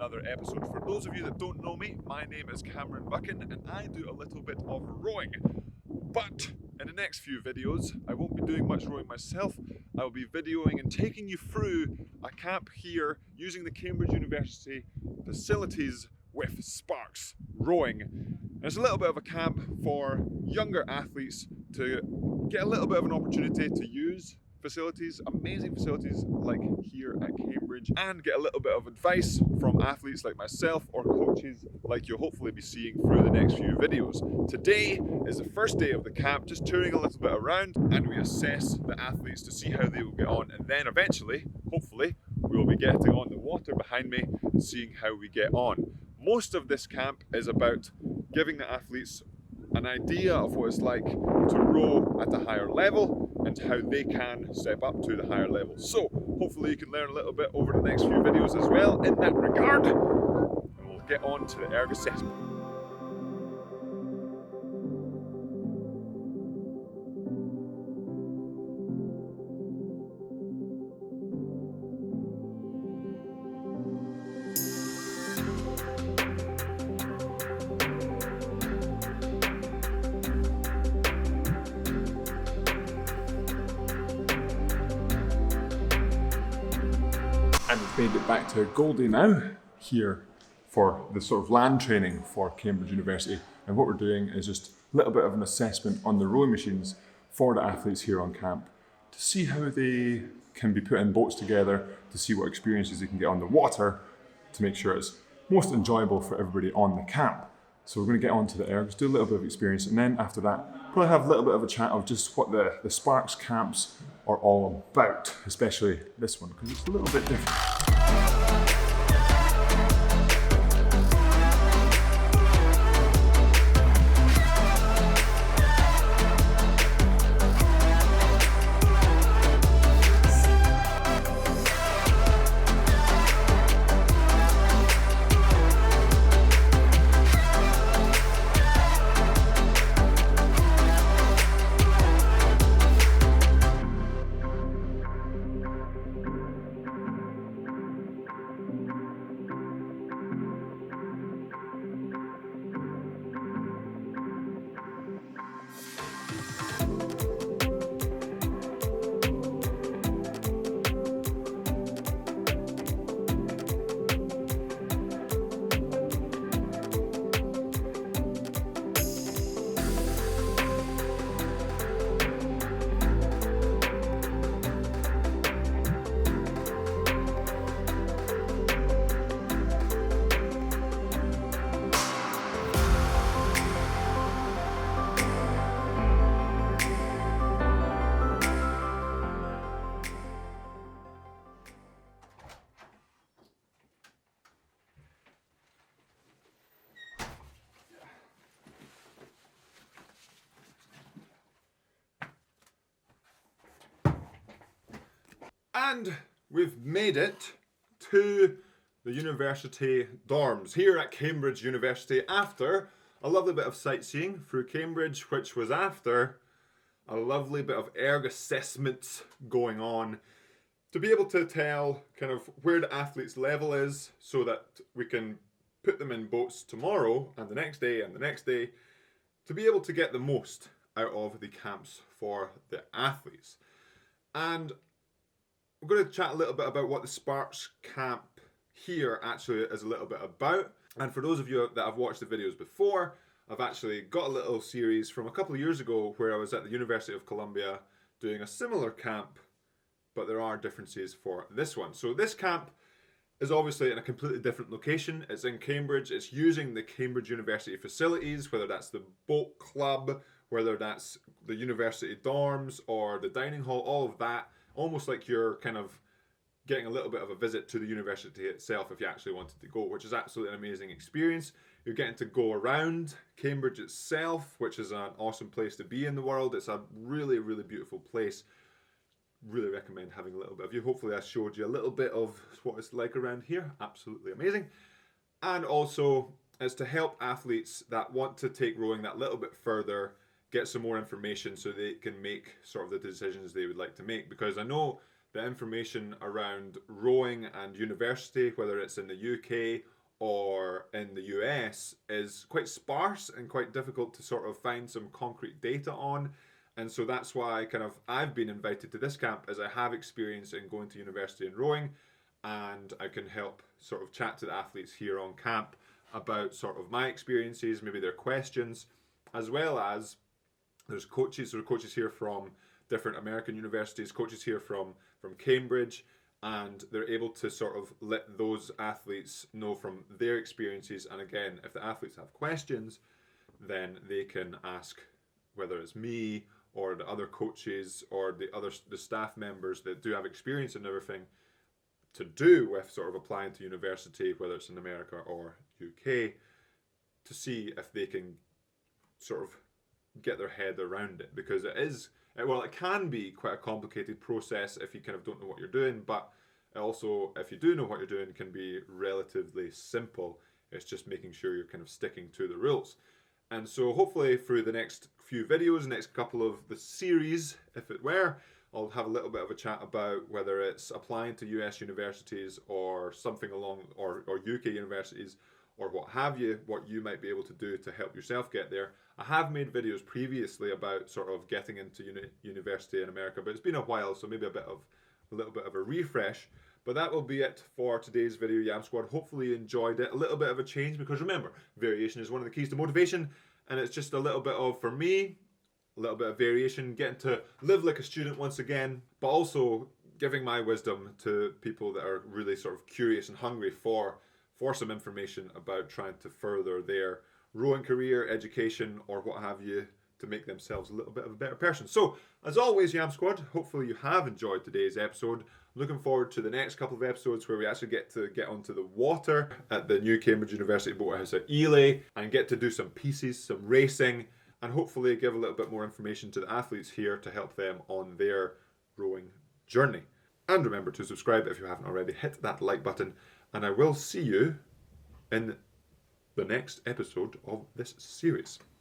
another episode. For those of you that don't know me, my name is Buchan and I do a little bit of rowing. But in the next few videos, I won't be doing much rowing myself. I will be videoing and taking you through a camp here using the Cambridge University facilities with Sparks Rowing. And it's a little bit of a camp for younger athletes to get a little bit of an opportunity to use facilities, amazing facilities like here at Cambridge, and get a little bit of advice from athletes like myself or coaches like you'll hopefully be seeing through the next few videos. Today is the first day of the camp, just touring a little bit around, and we assess the athletes to see how they will get on, and then eventually, hopefully, we will be getting on the water behind me and seeing how we get on. Most of this camp is about giving the athletes an idea of what it's like to row at a higher level and how they can step up to the higher level. So hopefully you can learn a little bit over the next few videos as well in that regard. And we'll get on to the erg assessment. And we've made it back to Goldie now, here for the sort of land training for Cambridge University. And what we're doing is just a little bit of an assessment on the rowing machines for the athletes here on camp to see how they can be put in boats together, to see what experiences they can get on the water, to make sure it's most enjoyable for everybody on the camp. So we're going to get on to the ergs, do a little bit of experience, and then after that, probably have a little bit of a chat of just what the Sparks camps are all about, especially this one, because it's a little bit different. And we've made it to the university dorms here at Cambridge University after a lovely bit of sightseeing through Cambridge, which was after a lovely bit of erg assessments going on to be able to tell kind of where the athlete's level is so that we can put them in boats tomorrow and the next day and the next day to be able to get the most out of the camps for the athletes. And we're going to chat a little bit about what the Sparks camp here actually is a little bit about. And for those of you that have watched the videos before, I've actually got a little series from a couple of years ago where I was at the University of Columbia doing a similar camp, but there are differences for this one. So this camp is obviously in a completely different location. It's in Cambridge. It's using the Cambridge University facilities, whether that's the boat club, whether that's the university dorms or the dining hall, all of that. Almost like you're kind of getting a little bit of a visit to the university itself if you actually wanted to go, which is absolutely an amazing experience. You're getting to go around Cambridge itself, which is an awesome place to be in the world. It's a really, really beautiful place. Really recommend having a little bit of you. Hopefully I showed you a little bit of what it's like around here. Absolutely amazing. And also it's to help athletes that want to take rowing that little bit further, get some more information so they can make sort of the decisions they would like to make. Because I know the information around rowing and university, whether it's in the UK or in the US is quite sparse and quite difficult to sort of find some concrete data on. And so that's why I've been invited to this camp, as I have experience in going to university and rowing, and I can help sort of chat to the athletes here on camp about sort of my experiences, maybe their questions, as well as there's coaches. There are coaches here from different American universities, coaches here from Cambridge, and they're able to sort of let those athletes know from their experiences. And again, if the athletes have questions, then they can ask, whether it's me or the other coaches or the staff members that do have experience in everything to do with sort of applying to university, whether it's in America or UK, to see if they can sort of get their head around it, because it can be quite a complicated process if you kind of don't know what you're doing, but also if you do know what you're doing, can be relatively simple. It's just making sure you're kind of sticking to the rules. And so hopefully through the next few videos, next couple of the series, if it were, I'll have a little bit of a chat about whether it's applying to US universities or something along, or UK universities, or what have you, what you might be able to do to help yourself get there. I have made videos previously about sort of getting into university in America, but it's been a while, so maybe a little bit of a refresh. But that will be it for today's video, Yam Squad. Hopefully you enjoyed it. A little bit of a change, because remember, variation is one of the keys to motivation, and it's just a little bit of, for me, a little bit of variation, getting to live like a student once again, but also giving my wisdom to people that are really sort of curious and hungry for some information about trying to further their rowing career, education, or what have you, to make themselves a little bit of a better person. So, as always, Yam Squad, hopefully you have enjoyed today's episode. Looking forward to the next couple of episodes where we actually get onto the water at the new Cambridge University Boathouse at Ely, and get to do some pieces, some racing, and hopefully give a little bit more information to the athletes here to help them on their rowing journey. And remember to subscribe if you haven't already. Hit that like button, and I will see you in the next episode of this series.